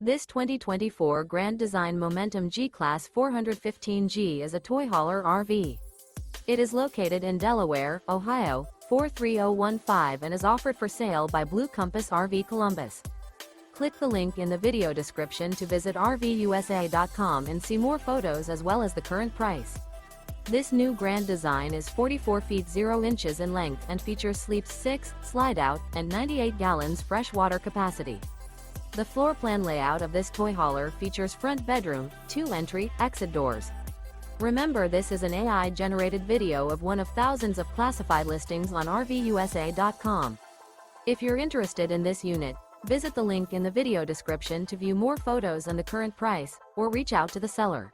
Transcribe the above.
This 2024 Grand Design Momentum G-Class 415G is a toy hauler RV. It is located in Delaware, Ohio, 43015 and is offered for sale by Blue Compass RV Columbus. Click the link in the video description to visit RVUSA.com and see more photos as well as the current price. This new Grand Design is 44 feet 0 inches in length and features sleeps 6, Slideout, and 98 gallons fresh water capacity. The floor plan layout of this toy hauler features front bedroom, 2 entry, exit doors. Remember, this is an AI-generated video of one of thousands of classified listings on RVUSA.com. If you're interested in this unit, visit the link in the video description to view more photos and the current price, or reach out to the seller.